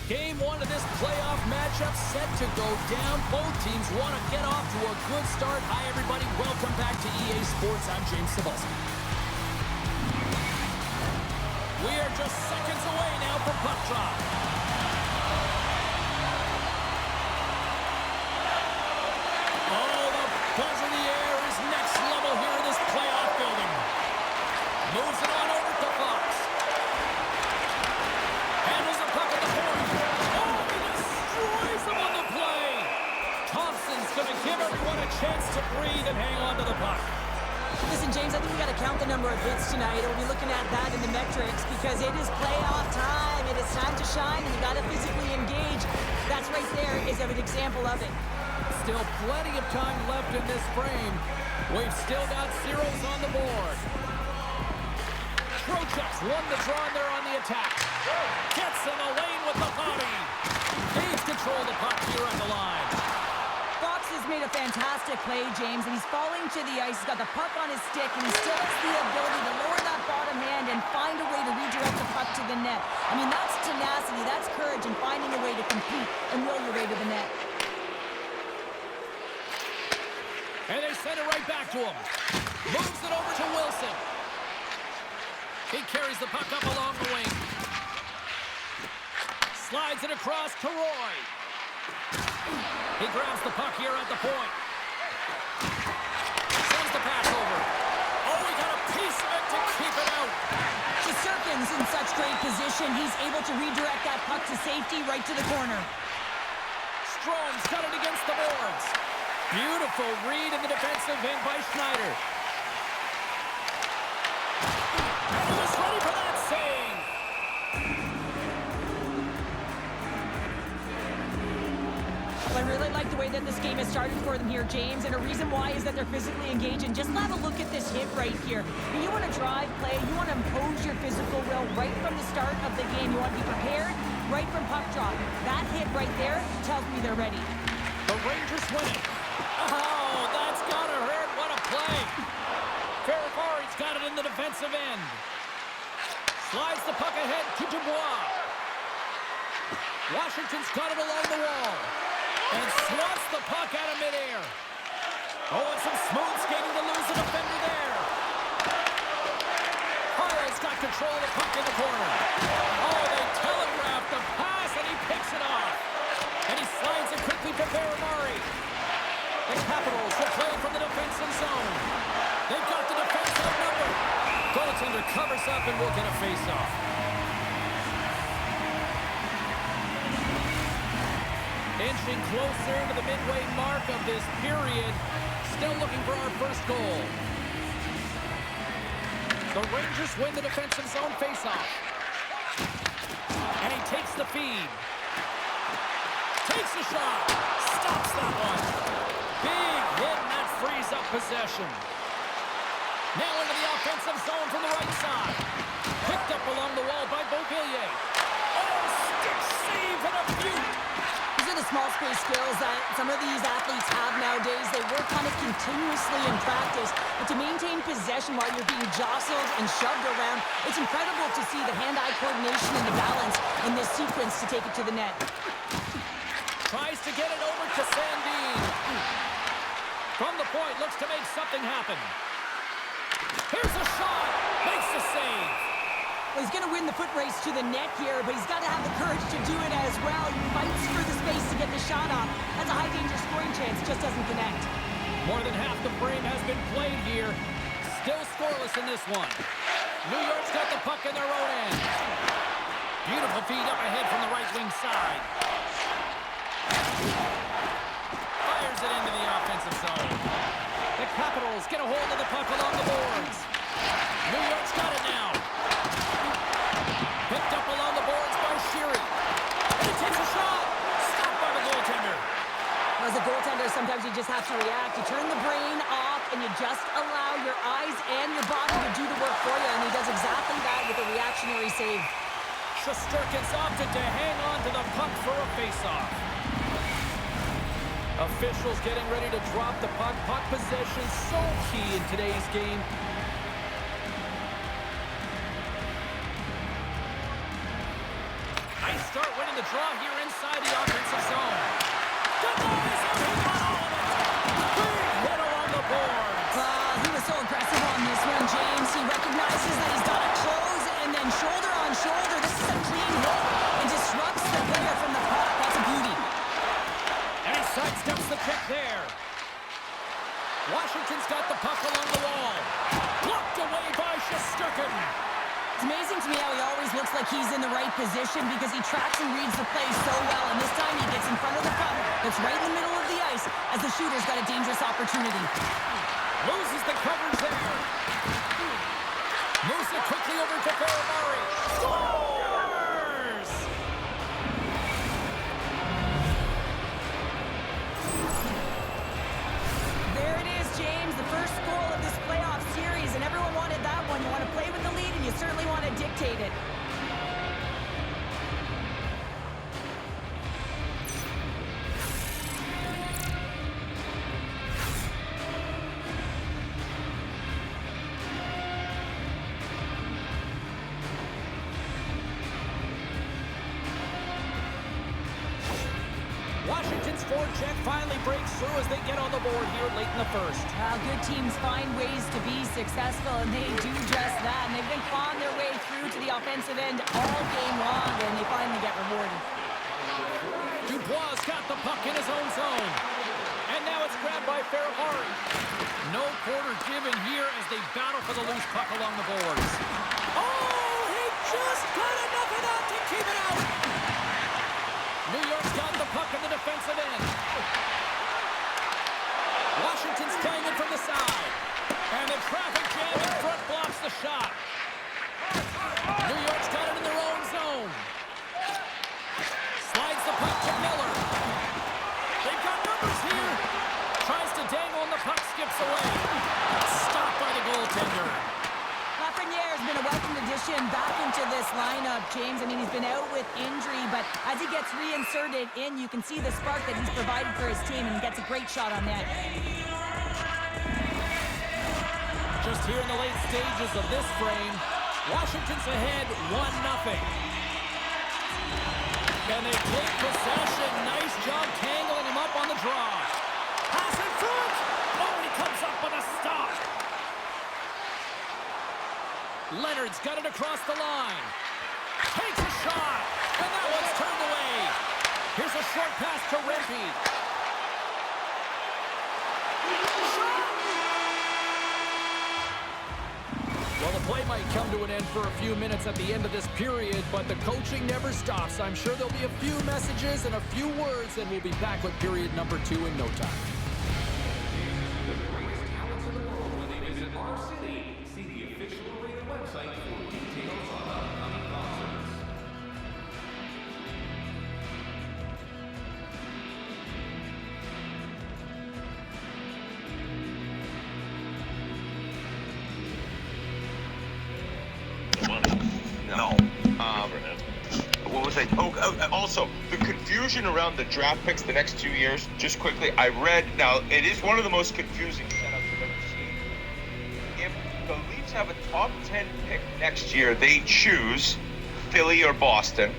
Game one of this playoff matchup set to go down. Both teams want to get off to a good start. Hi, everybody. Welcome back to EA Sports. I'm James Cebulski. We are just seconds away now from puck drop. Oh, the buzz in the air is next level here in this playoff building. Moves it on over to Fox. Handles the puck at the point. Oh, he destroys him on the play. Thompson's going to give everyone a chance to breathe and hang on to the puck. Listen, James, I think we got to count the number of hits tonight. We'll be looking at that in the metrics because it is playoff time. It is time to shine, and you got to physically engage. That's right there is an example of it. Still plenty of time left in this frame. We've still got zeros on the board. Trocheck's won the draw and they're on the attack. Gets in the lane with the body. He's controlled the puck here on the line. Fox has made a fantastic play, James, and he's falling to the ice. He's got the puck on his stick, and he still has the ability to lower that bottom hand and find a way to redirect the puck to the net. I mean, that's tenacity, that's courage, and finding a way to compete and will your way to the net. And they send it right back to him. Moves it over to Wilson. He carries the puck up along the wing. Slides it across to Roy. He grabs the puck here at the point. Sends the pass over. Oh, he got a piece of it to keep it out. Shesterkin's in such great position. He's able to redirect that puck to safety right to the corner. Strome's got it against the boards. Beautiful read in the defensive end by Schneider. He was ready for that save. I really like the way that this game has started for them here, James, and a reason why is that they're physically engaged. And just have a look at this hit right here. When you want to drive play, you want to impose your physical will right from the start of the game. You want to be prepared right from puck drop. That hit right there tells me they're ready. The Rangers win it. Oh, that's gotta hurt. What a play. Ferrari's got it in the defensive end. Slides the puck ahead to Dubois. Washington's got it along the wall. And swats the puck out of midair. Oh, and some smooth skating to lose the defender there. Harrell's got control of the puck in the corner. Oh, they telegraph the pass, and he picks it off. And he slides it quickly to Ferrari. The Capitals will play from the defensive zone. They've got the defense outnumbered. Goaltender covers up and will get a face-off. Inching closer to the midway mark of this period. Still looking for our first goal. The Rangers win the defensive zone face-off. And he takes the feed. Takes the shot. Stops that one. Big hit, and that frees up possession. Now into the offensive zone from the right side. Picked up along the wall by Beauvillier. Oh, stick save and a beaut. These are the small space skills that some of these athletes have nowadays. They work on it continuously in practice. But to maintain possession while you're being jostled and shoved around, it's incredible to see the hand-eye coordination and the balance in this sequence to take it to the net. Tries to get it over to Sandin. From the point, looks to make something happen. Here's a shot. Makes the save. Well, he's going to win the foot race to the net here, but he's got to have the courage to do it as well. He fights for the space to get the shot off. That's a high-danger scoring chance. Just doesn't connect. More than half the frame has been played here. Still scoreless in this one. New York's got the puck in their own end. Beautiful feed up ahead from the right wing side. Fires it into the offensive zone. The Capitals get a hold of the puck along the boards. New York's got it now. Picked up along the boards by Sheary. And he takes a shot. Stopped by the goaltender. As a goaltender, sometimes you just have to react. You turn the brain off, and you just allow your eyes and your body to do the work for you, and he does exactly that with a reactionary save. Shesterkin's opted to hang on to the puck for a face-off. Officials getting ready to drop the puck. Puck possession so key in today's game. Nice start winning the draw here inside the offensive zone. Denies him. He got all of it. Big hit along the boards. He was so aggressive on this one, James. He recognizes that he's got to close, and then shoulder on shoulder. This is a clean hit and disrupts the player from the puck. That's a beauty. And he sidesteps the kick there. Washington's got the puck along the wall. Blocked away by Shesterkin. It's amazing to me how he always looks like he's in the right position because he tracks and reads the play so well. And this time he gets in front of the puck that's right in the middle of the ice as the shooter's got a dangerous opportunity. Loses the coverage there. Moves it quickly over to Ferrari. Scores! There it is, James. The first goal of this playoff series, and everyone wanted that one. You want to play with the lead, and you certainly want to dictate it. Washington's forecheck finally breaks through as they get on the board here late in the first. Good teams find ways to be successful, and they do just that. And they've been clawing their way through to the offensive end all game long, and they finally get rewarded. Dubois got the puck in his own zone. And now it's grabbed by Ferrari. No quarter given here as they battle for the loose puck along the boards. Oh, he just got enough of that to keep it out. New York's got the puck in the defensive end. Washington's playing it from the side. And the traffic jam in front blocks the shot. New York's got it in their own zone. Slides the puck to Miller. They've got numbers here. Tries to dangle and the puck skips away. Stopped by the goaltender. Lafreniere's been a welcome addition back into this lineup, James. I mean, he's been out with injury, but as he gets reinserted in, you can see the spark that he's provided for his team, and he gets a great shot on net. Just here in the late stages of this frame, Washington's ahead 1-0. And they take possession. Nice job tangling him up on the draw. Pass in front. Oh, and he comes up with a stop. Leonard's got it across the line. Takes a shot. And that one's turned away. Here's a short pass to Rempe. Well, the play might come to an end for a few minutes at the end of this period, but the coaching never stops. I'm sure there'll be a few messages and a few words, and we'll be back with period number 2 in no time. No. What was I? Also, the confusion around the draft picks the next 2 years, just quickly, I read, now, it is one of the most confusing setups I've ever seen. If the Leafs have a top 10 pick next year, they choose Philly or Boston.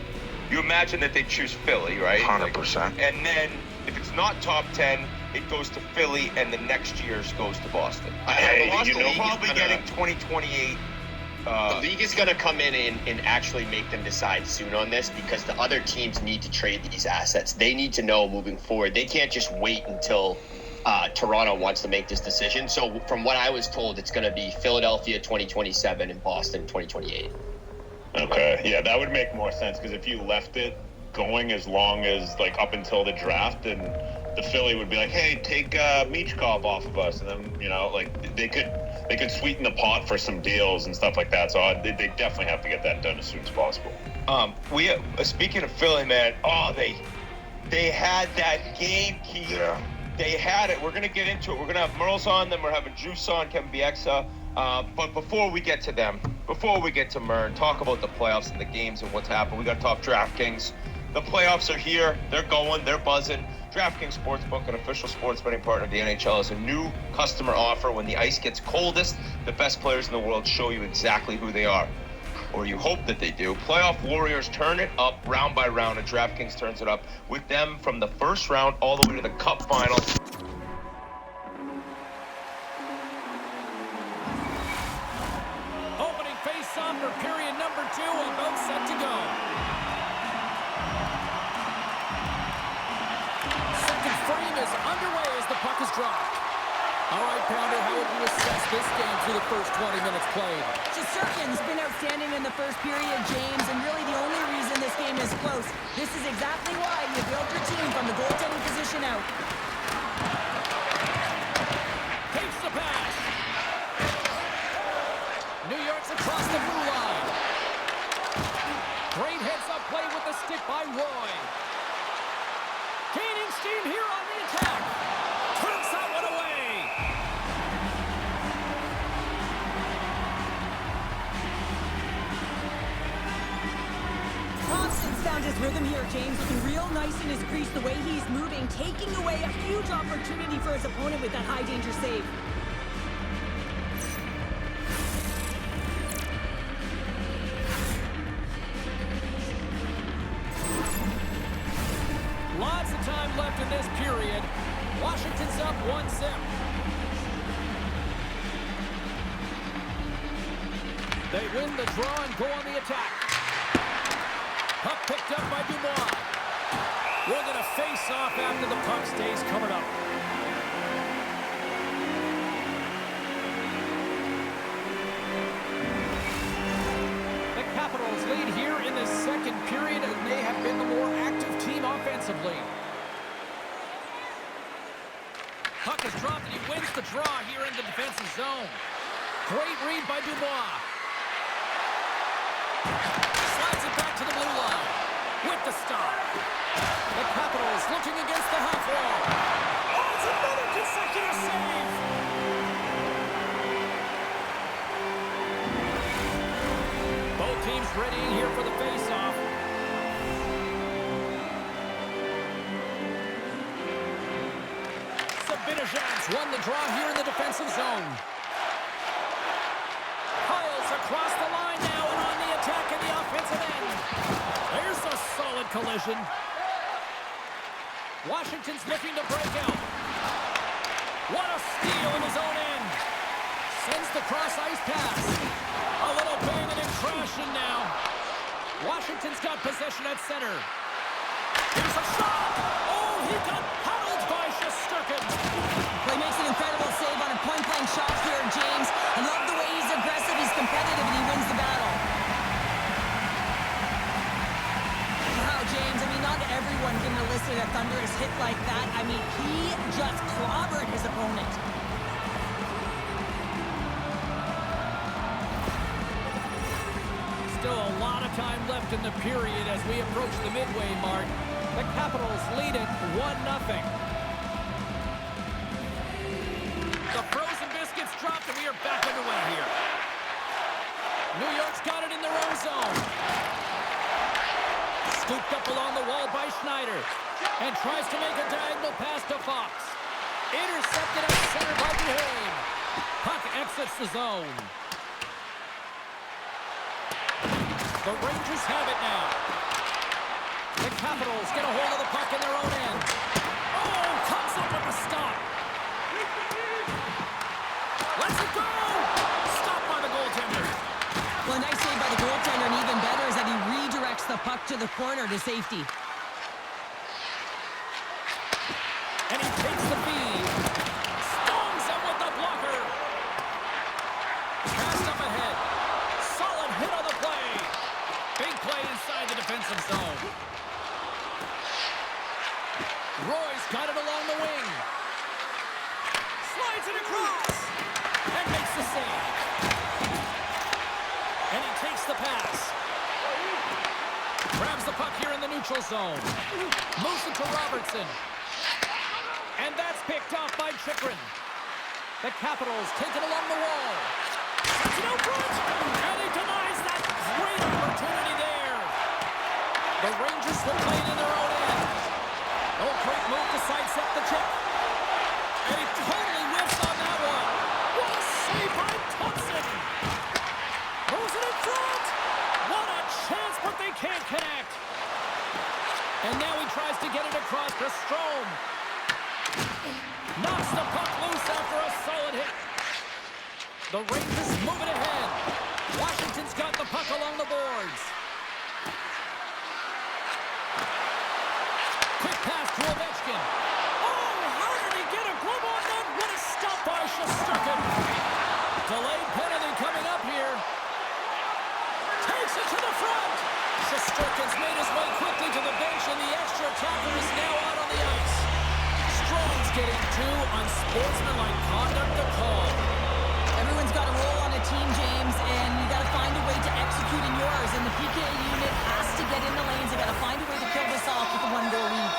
You imagine that they choose Philly, right? 100%. And then, if it's not top 10, it goes to Philly, and the next year's goes to Boston. Boston probably getting 2028. The league is going to come in and actually make them decide soon on this because the other teams need to trade these assets. They need to know moving forward. They can't just wait until Toronto wants to make this decision. So from what I was told, it's going to be Philadelphia 2027 and Boston 2028. Okay, yeah, that would make more sense because if you left it going as long as like up until the draft, then the Philly would be like, hey, take Michkov off of us, and then like they could sweeten the pot for some deals and stuff like that. So they definitely have to get that done as soon as possible. Speaking of Philly, man, they had that game key. Yeah. They had it. We're gonna get into it. We're gonna have Merles on them. We're having Juice on, Kevin Bieksa. But before we get to them, before we get to Mern, talk about the playoffs and the games and what's happened. We got to talk DraftKings. The playoffs are here. They're going. They're buzzing. DraftKings Sportsbook, an official sports betting partner of the NHL, has a new customer offer. When the ice gets coldest, the best players in the world show you exactly who they are. or you hope that they do. Playoff Warriors turn it up round by round, and DraftKings turns it up with them from the first round all the way to the Cup Finals. Opening face-off for period number 2, about set to go. Second frame is underway as the puck is dropped. All right, Pounder, how would you assess this game through the first 20 minutes played? Shesterkin's been outstanding in the first period, James, and really the only reason this game is close. This is exactly why you build your team from the goaltending position out. Takes the pass. New York's across the blue line. Great heads-up play with the stick by Roy. Gaining steam here on the attack. Turns that one away. Thompson's found his rhythm here, James, looking real nice in his crease, the way he's moving, taking away a huge opportunity for his opponent with that high-danger save. Lots of time left in this period. Washington's up 1-0. They win the draw and go on the attack. Puck picked up by Dubois. We're going to face off after the puck stays coming up. The Capitals lead here in the second period, and they have been the more active team offensively. Puck is dropped, and he wins the draw here in the defensive zone. Great read by Dubois. Slides it back to the blue line with the stop. The Capitals looking against the half wall. Oh, it's another consecutive save. Both teams readying here for the face-off. Sabinajans won the draw here in the defensive zone. Piles across the line now and on the attack in the offensive end. There's a solid collision. Washington's looking to break out. What a steal in his own end. Sends the cross-ice pass. A little banging and crashing now. Washington's got possession at center. Here's a shot. Oh, he got huddled by Shesterkin. Well, he makes an incredible save on a point-blank shot here, James. I love the way he's aggressive, he's competitive, and he wins the battle. Wow, James, I mean, not everyone can elicit a thunderous hit like that. I mean, he just clobbered his opponent. Still a lot of time left in the period as we approach the midway mark. The Capitals lead it 1-0. The frozen biscuits dropped, and we are back underway here. New York's got it in their own zone. Scooped up along the wall by Schneider. And tries to make a diagonal pass to Fox. Intercepted at center by Duhaime. Puck exits the zone. The Rangers have it now. The Capitals get a hold of the puck in their own end. Oh, comes up with a stop. Let's it go! Stopped by the goaltender. Well, a nice save by the goaltender, and even better is that he redirects the puck to the corner to safety. And he takes the feed. Stones him with the blocker. Cast up ahead. Solid hit on the play. Big play inside the defensive zone. Roy's got it along the wing. Slides it across. And makes the save. And he takes the pass. Grabs the puck here in the neutral zone. Moves it to Robertson. And that's picked off by Chychrun. The Capitals take it along the wall. Sets it out front. And he denies that great opportunity there. The Rangers will play it in their own end. Oh, great move to sidestep the chip. And he totally whiffs on that one. What a save by Thompson. Throws it in front. Strome. Knocks the puck loose after a solid hit. The Rangers moving ahead. Washington's got the puck along the boards. Quick pass to Ovechkin. Oh, how did he get a glove on that? What a stop by Shesterkin. Delayed penalty coming up here. Takes it to the front. Shesterkin's made his way quickly to the bench, and the extra attacker is now out on the ice. Strome's getting two unsportsmanlike conduct to call. Everyone's got a role on a team, James, and you got to find a way to execute in yours. And the PK unit has to get in the lanes. They got to find a way to kill this off with a one-goal lead.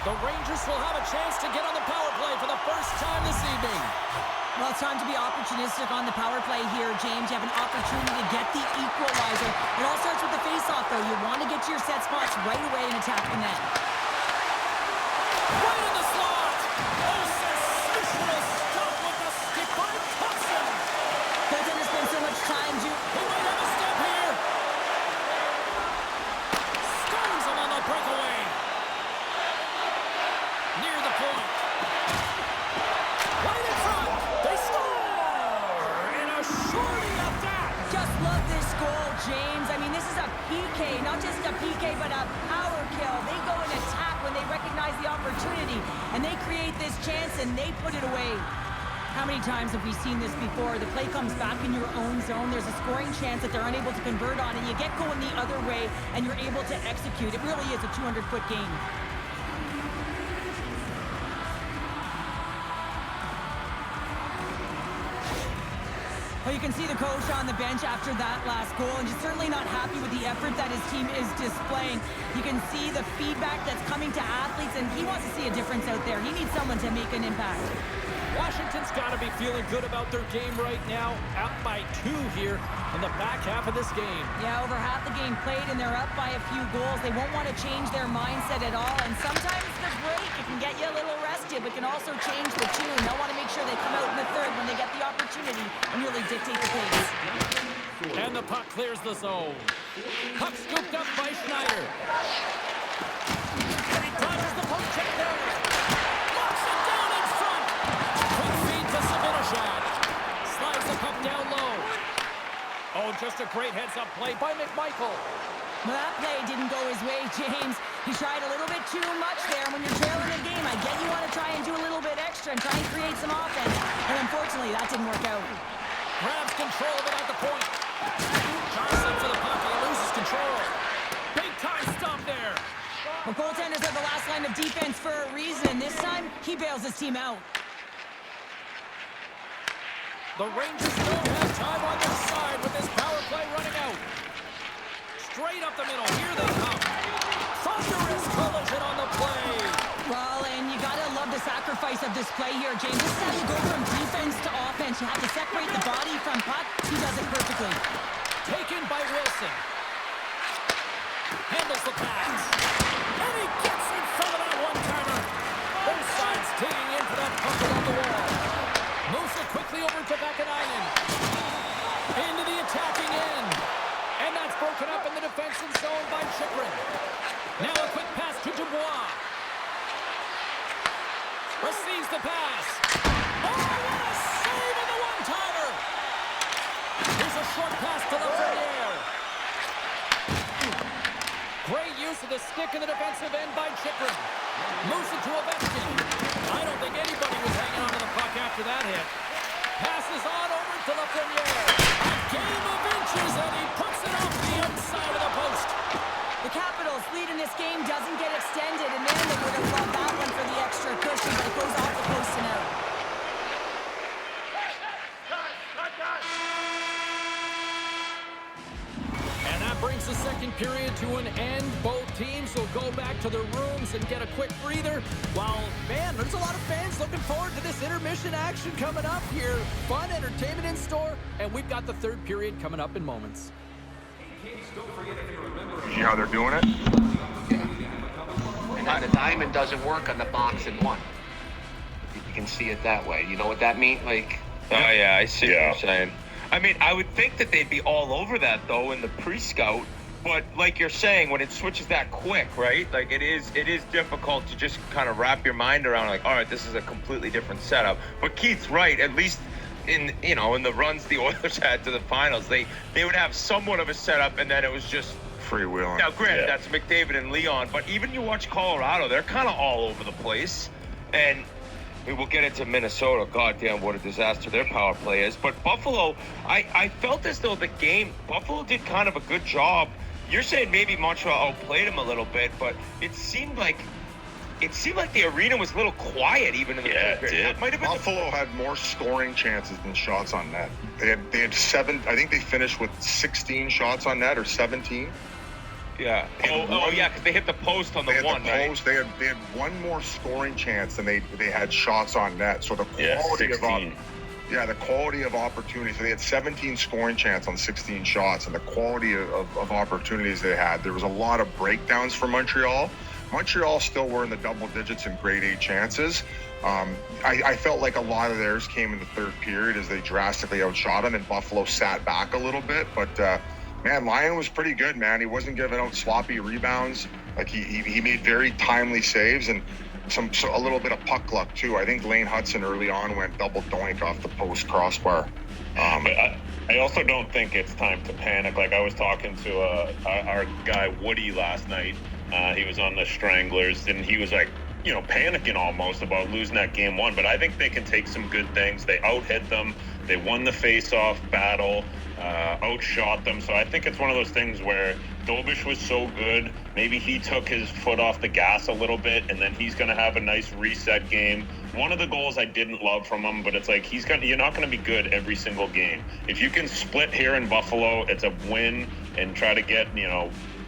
The Rangers will have a chance to get on the power play for the first time this evening. Well, it's time to be opportunistic on the power play here, James. You have an opportunity to get the equalizer. It all starts with the face-off, though. You want to get to your set spots right away and attack the net. Right in the slot. Oh, sensational stop with the stick by Thompson. Goaltender spent so much time to... He might have a step here. Stones him on the breakaway. Near the point. Right in front. They score. And a shorty of that. Just love this goal, James. I mean, this is a PK, not just a PK, but a power kill. They go and attack when they recognize the opportunity, and they create this chance, and they put it away. How many times have we seen this before? The play comes back in your own zone. There's a scoring chance that they're unable to convert on, and you get going the other way, and you're able to execute. It really is a 200-foot game. Well, you can see the coach on the bench after that last goal, and he's certainly not happy with the effort that his team is displaying. You can see the feedback that's coming to athletes, and he wants to see a difference out there. He needs someone to make an impact. Washington's got to be feeling good about their game right now. Out by 2 here in the back half of this game. Yeah, over half the game played, and they're up by a few goals. They won't want to change their mindset at all, and sometimes the break, it can get you a little rested, but can also change the tune. They'll want to make sure they come out in the third when they get the opportunity and really dictate the pace. And the puck clears the zone. Puck scooped up by Schneider. And he dodges the poke check there. Locks it down in front. Quick feed to Sabinishad. Slides the puck down low. Oh, just a great heads-up play by McMichael. Well, that play didn't go his way, James. He tried a little bit too much there. When you're trailing the game, I get you want to try and do a little bit extra and try and create some offense. And unfortunately, that didn't work out. Grabs control of it at the point. Johnson for the puck. He loses control. Big time stop there. Well, goaltenders are the last line of defense for a reason, and this time, he bails his team out. The Rangers don't have time on their side with this power play running out. Straight up the middle. Here they come. Thunderous collision on the play. Well, and you gotta love the sacrifice of this play here, James. This is how you go from defense to offense. You have to separate the body from puck. He does it perfectly. Taken by Wilson. Handles the pass. And he gets in front of that one-timer. Both sides digging in for that puck along the wall. Moves it quickly over to Vakanainen. Into the attacking end. And that's broken up in the defensive zone by Chychrun. Now a quick pass to Dubois. Receives the pass. Oh, what a save on the one-timer! Here's a short pass to Lafreniere. Great use of the stick in the defensive end by Chychrun. Moves it to Ovechkin. I don't think anybody was hanging on to the puck after that hit. Passes on over to Lafreniere. A game of inches, and he puts it off the outside of the post. The Capitals' lead in this game doesn't get extended, and man, they would have loved that one for the extra cushion, but it goes off the post and out. And that brings the second period to an end. Both teams will go back to their rooms and get a quick breather. While, man, there's a lot of fans looking forward to this intermission action coming up here. Fun entertainment in store, and we've got the third period coming up in moments. See how they're doing it? And then the diamond doesn't work on the box in one. You can see it that way. You know what that means? Like, Oh, yeah, I see what you're saying. I mean, I would think that they'd be all over that, though, in the pre-scout. But like you're saying, when it switches that quick, right? Like it is difficult to just kind of wrap your mind around, like, all right, this is a completely different setup. But Keith's right. At least in the runs the Oilers had to the finals, they would have somewhat of a setup, and then it was just freewheeling. Now, granted, that's McDavid and Leon, but even you watch Colorado, they're kind of all over the place. And we'll get into Minnesota. Goddamn, what a disaster their power play is. But Buffalo, I felt as though the game, Buffalo did kind of a good job. You're saying maybe Montreal outplayed them a little bit, but it seemed like the arena was a little quiet even in the third period. That might have been Buffalo had more scoring chances than shots on net. They had 7. I think they finished with 16 shots on net or 17. Yeah. Yeah, because they hit the post on the one, right? They had one more scoring chance than they had shots on net. So the quality the quality of opportunities. So they had 17 scoring chances on 16 shots, and the quality of opportunities they had. There was a lot of breakdowns for Montreal. Montreal still were in the double digits in grade A chances. I felt like a lot of theirs came in the third period as they drastically outshot them, and Buffalo sat back a little bit. But man, Lyon was pretty good, man. He wasn't giving out sloppy rebounds. Like he made very timely saves and a little bit of puck luck too. I think Lane Hudson early on went double doink off the post crossbar. But I also don't think it's time to panic. Like I was talking to our guy Woody last night. He was on the Stranglers, and he was like, panicking almost about losing that game one. But I think they can take some good things. They out-hit them. They won the face-off battle, outshot them. So I think it's one of those things where Dobish was so good. Maybe he took his foot off the gas a little bit, and then he's going to have a nice reset game. One of the goals I didn't love from him, but it's like you're not going to be good every single game. If you can split here in Buffalo, it's a win, and try to get,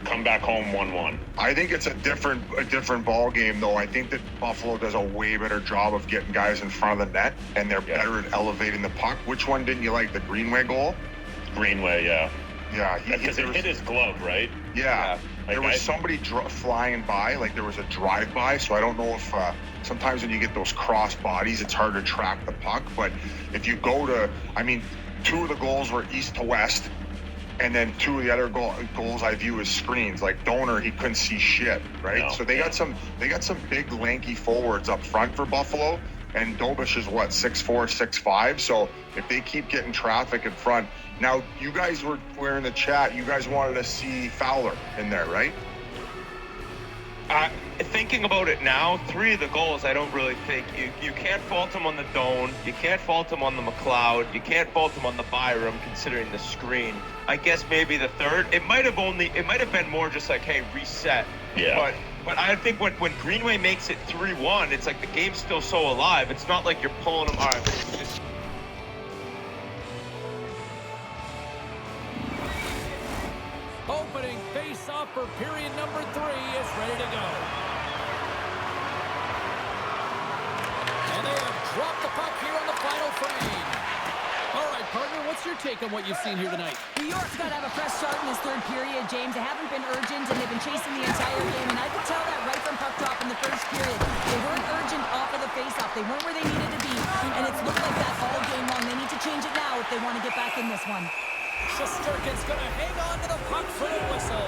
come back home 1-1. I think it's a different ball game, though. I think that Buffalo does a way better job of getting guys in front of the net, and they're better at elevating the puck. Which one didn't you like? The Greenway goal? Greenway, yeah. Yeah. Because it hit his glove, right? Yeah. There was somebody flying by, like there was a drive-by, so I don't know if sometimes when you get those cross bodies, it's hard to track the puck. But if you go to, 2 of the goals were east to west, and then 2 of the other goals I view as screens. Like Donor, he couldn't see shit, right? No. So they got some big lanky forwards up front for Buffalo, and Dobish is 6'4", 6'5". So if they keep getting traffic in front. Now, you guys were in the chat, you guys wanted to see Fowler in there, right? Thinking about it now, 3 of the goals, I don't really think you can't fault him on the Doan, you can't fault him on the McLeod, you can't fault him on the Byram considering the screen. I guess maybe the third, it might have been more just like, hey, reset. Yeah. But I think when Greenway makes it 3-1, it's like the game's still so alive. It's not like you're pulling him. All right, just... Opening face-off for period number 3 is ready to go. And they have dropped the puck here on the final frame. All right, partner, what's your take on what you've seen here tonight? New York's got to have a fresh start in this third period, James. They haven't been urgent, and they've been chasing the entire game, and I could tell that right from puck drop in the first period. They weren't urgent off of the face-off. They weren't where they needed to be, and it's looked like that all game long. They need to change it now if they want to get back in this one. Shesterkin's going to hang on to the puck for the whistle.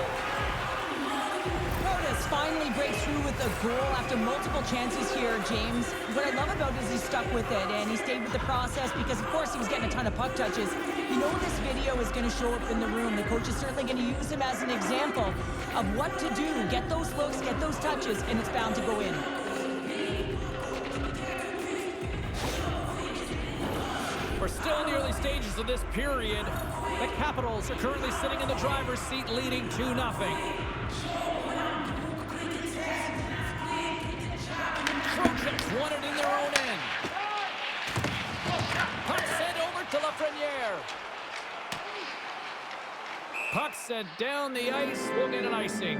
Protas finally breaks through with a goal after multiple chances here, James. What I love about it is he stuck with it, and he stayed with the process because, of course, he was getting a ton of puck touches. You know this video is going to show up in the room. The coach is certainly going to use him as an example of what to do. Get those looks, get those touches, and it's bound to go in. We're still in the early stages of this period. The Capitals are currently sitting in the driver's seat, leading 2-0. Trojans won it in their own end. Puck sent over to Lafreniere. Puck sent down the ice. We'll get an icing.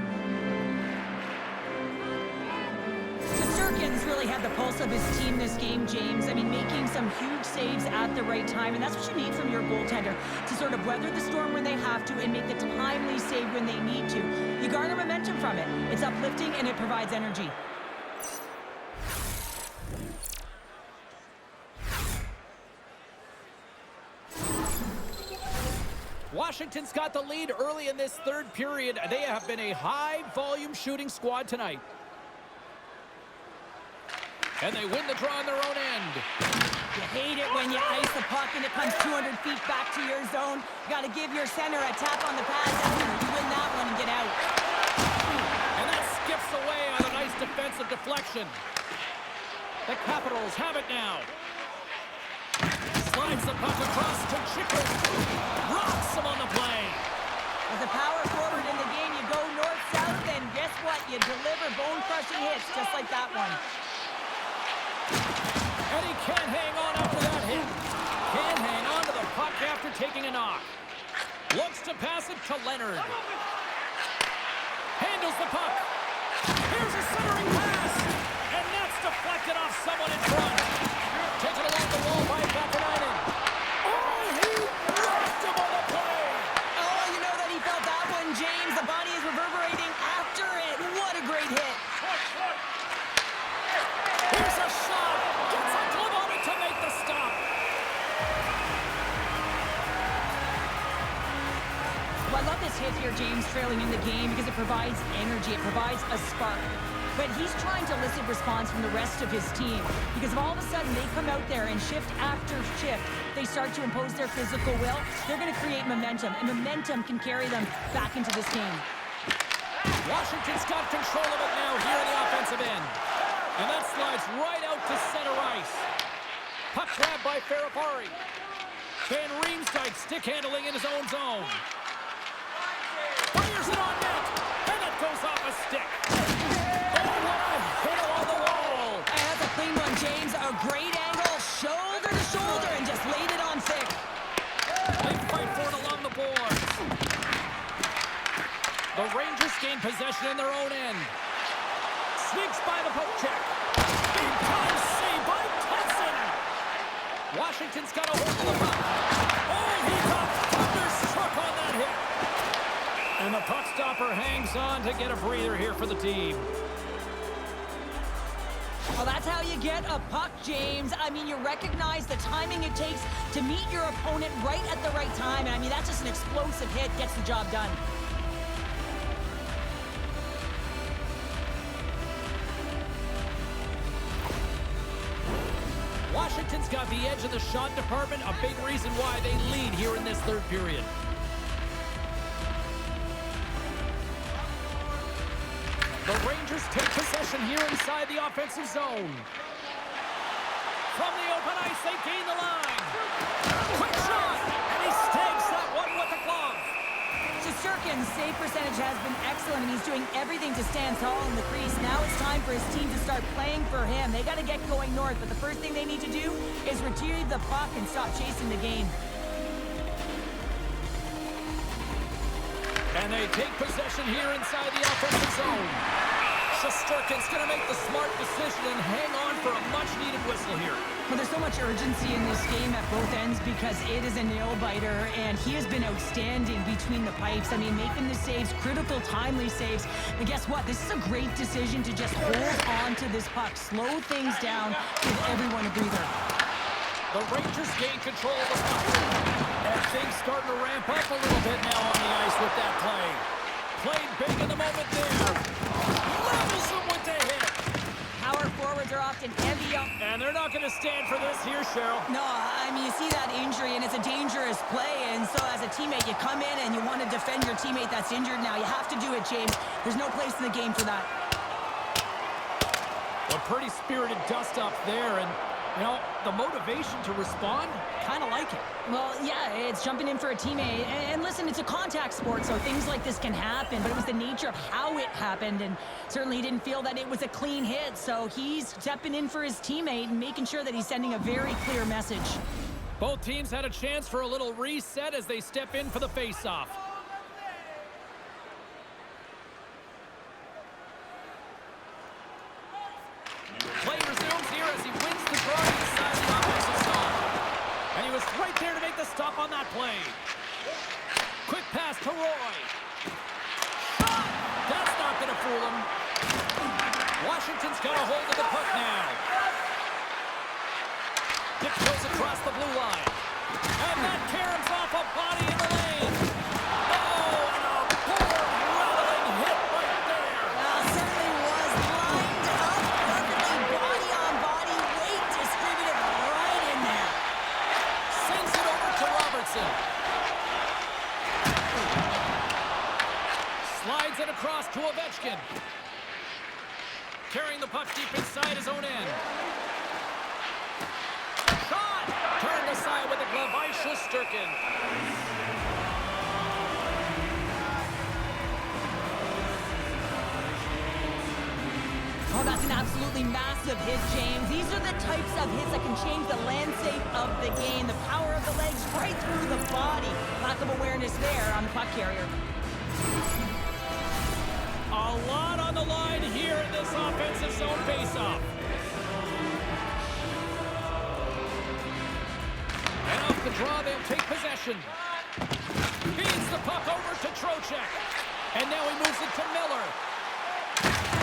Shesterkin's really had the pulse of his team this game, James. Making some huge saves at the right time, and that's what you need from your goaltender, to sort of weather the storm when they have to and make the timely save when they need to. You garner momentum from it. It's uplifting, and it provides energy. Wow. Washington's got the lead early in this third period. They have been a high-volume shooting squad tonight. And they win the draw on their own end. You hate it when you ice the puck and it comes 200 feet back to your zone. You got to give your center a tap on the pads. You win that one and get out. And that skips away on a nice defensive deflection. The Capitals have it now. Slides the puck across to Chico. Rocks him on the play. As a power forward in the game, you go north-south, and guess what? You deliver bone-crushing hits just like that one. And he can't hang on after that hit. Can't hang on to the puck after taking a knock. Looks to pass it to Leonard. Handles the puck. Here's a centering pass. And that's deflected off someone in front. Taken along the wall by Vaakanainen. Oh, he rocked him on the play. Oh, you know that he felt that one, James. The body is reverberating after it. What a great hit. Here's a shot. Gets a glove on it to make the stop. Well, I love this hit here, James, trailing in the game because it provides energy. It provides a spark. But he's trying to elicit response from the rest of his team because if all of a sudden they come out there and shift after shift, they start to impose their physical will, they're going to create momentum, and momentum can carry them back into this game. Washington's got control of it now here in the offensive end. And that slides right out to center ice. Puck grab by Ferrapari. Van Riemsdyk stick handling in his own zone. Fires it on net. And that goes off a stick. Oh, what a hit along the wall. And that's a clean one, James. A great angle, shoulder to shoulder, and just laid it on thick. They fight for it along the boards. The Rangers gain possession in their own end. Sneaks by the poke check. Big time save by Thompson. Washington's got a hold of the puck. Oh, he got thunderstruck on that hit. And the puck stopper hangs on to get a breather here for the team. Well, that's how you get a puck, James. I mean, you recognize the timing it takes to meet your opponent right at the right time. And I mean, that's just an explosive hit, gets the job done. Washington's got the edge of the shot department, a big reason why they lead here in this third period. The Rangers take possession here inside the offensive zone. From the open ice, they gain the line. Quick shot, and he stakes that one with the glove. Shesterkin's save percentage has been excellent, and he's doing everything to stand tall in the crease. Now it's time for his team to start playing for him. They got to get going north, but the first thing they need to do is retrieve the puck and stop chasing the game. And they take possession here inside the offensive zone. Shesterkin's going to make the smart decision and hang on for a much-needed whistle here. Well, there's so much urgency in this game at both ends because it is a nail-biter, and he has been outstanding between the pipes. I mean, making the saves, critical, timely saves. But guess what? This is a great decision to just hold on to this puck, slow things down, give everyone a breather. The Rangers gain control of the puck. And things starting to ramp up a little bit now on the ice with that play. Played big in the moment there. Levels him with the hit. Power forwards are often heavy up. And they're not going to stand for this here, Cheryl. No, I mean, you see that injury, and it's a dangerous play. And so as a teammate, you come in and you want to defend your teammate that's injured now. You have to do it, James. There's no place in the game for that. A pretty spirited dust-up there, and you know, the motivation to respond, kind of like it. Well, yeah, it's jumping in for a teammate. And listen, it's a contact sport, so things like this can happen, but it was the nature of how it happened, and certainly he didn't feel that it was a clean hit, so he's stepping in for his teammate and making sure that he's sending a very clear message. Both teams had a chance for a little reset as they step in for the face-off. Play resumes here as he wins the draw inside the offensive zone. And he was right there to make the stop on that play. Quick pass to Roy. Shot! That's not going to fool him. Washington's got a hold of the puck now. Dip goes across the blue line. And that caroms off a body in the lane. across to Ovechkin. Carrying the puck deep inside his own end. Shot! Turned aside with a glove by Shesterkin. Oh, that's an absolutely massive hit, James. These are the types of hits that can change the landscape of the game. The power of the legs right through the body. Lack of awareness there on the puck carrier. A lot on the line here in this offensive zone faceoff. And off the draw, they'll take possession. Feeds the puck over to Trocheck. And now he moves it to Miller.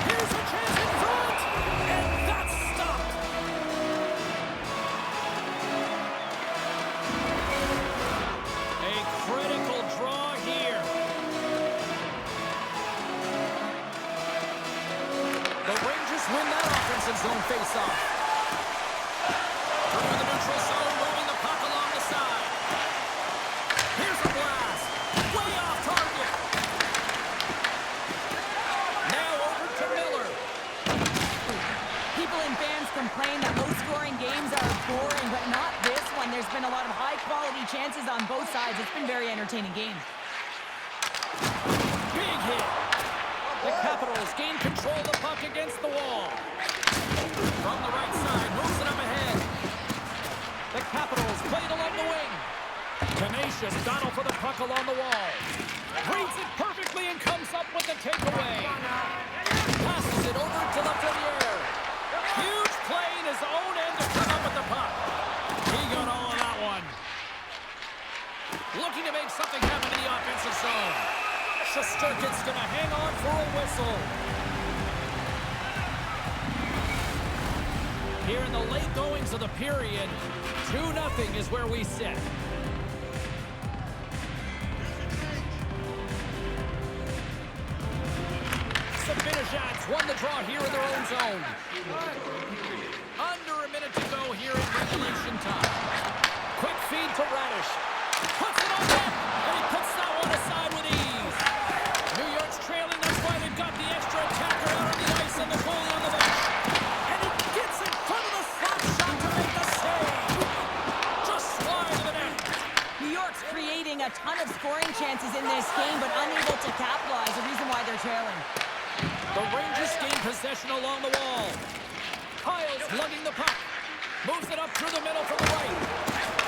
Here's a chance in front! And that's stopped! A critical draw here. The Rangers win that offensive zone faceoff. Through the neutral zone, moving the puck along the side. Here's a blast. Way off target. Now over to Miller. People and fans complain that low-scoring games are boring, but not this one. There's been a lot of high-quality chances on both sides. It's been a very entertaining game. Big hit. The Capitals gain control of the puck against the wall. From the right side, moves it up ahead. The Capitals played along the wing. Tenacious battle for the puck along the wall. Reads it perfectly and comes up with the takeaway. Passes it over to Lafreniere. Huge play in his own end to come up with the puck. He got all of that one. Looking to make something happen in the offensive zone. Shesterkin's going to hang on for a whistle. Here in the late goings of the period, 2-0 is where we sit. Zibanejad's won the draw here in their own zone. Under a minute to go here in regulation time. Quick feed to Radish. Puts it on net, and he puts that one aside with ease. New York's trailing, that's why they've got the extra attacker out on the ice and the goalie on the bench. And he gets in front of the slap shot to make the save. Just wide of the net. New York's creating a ton of scoring chances in this game, but unable to capitalize, the reason why they're trailing. The Rangers gain possession along the wall. Kyle's lugging the puck. Moves it up through the middle from the right.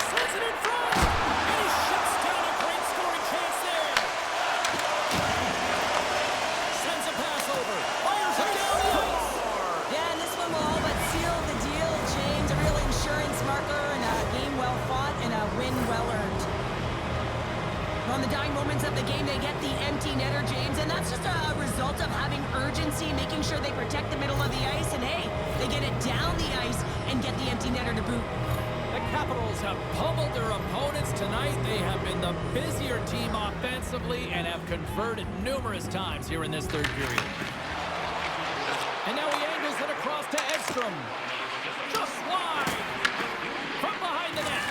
Sends it in front. And he shuts down a great scoring chance there. Sends a pass over. Fires it down the ice. Yeah, and this one will all but seal the deal, James. A real insurance marker and a game well fought and a win well earned. On the dying moments of the game, they get the empty netter, James, and that's just a result of having urgency, making sure they protect the middle of the ice, and hey, they get it down the ice and get the empty netter to boot. The Capitals have pummeled their opponents tonight. They have been the busier team offensively and have converted numerous times here in this third period. And now he angles it across to Edstrom. Just wide. From behind the net.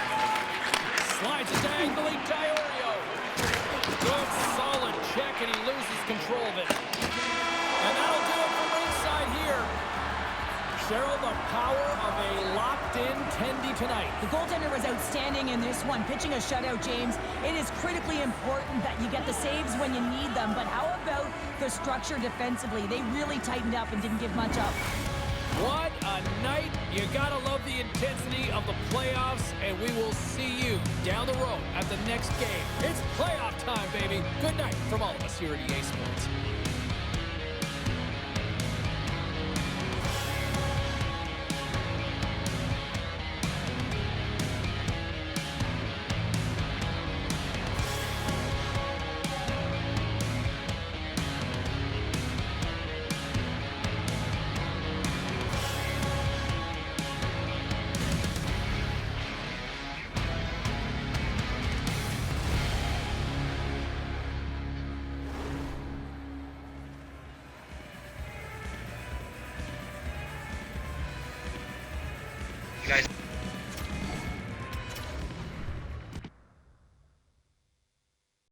Slides it diagonally to Iorio. Good solid check and he loses control of it. And that'll do it from ringside here. Cheryl, the power of a locked-in Tendy tonight. The goaltender was outstanding in this one, pitching a shutout, James. It is critically important that you get the saves when you need them, but how about the structure defensively? They really tightened up and didn't give much up. What a night. You gotta love the intensity of the playoffs, and we will see you down the road at the next game. It's playoff time, baby. Good night from all of us here at EA Sports. You guys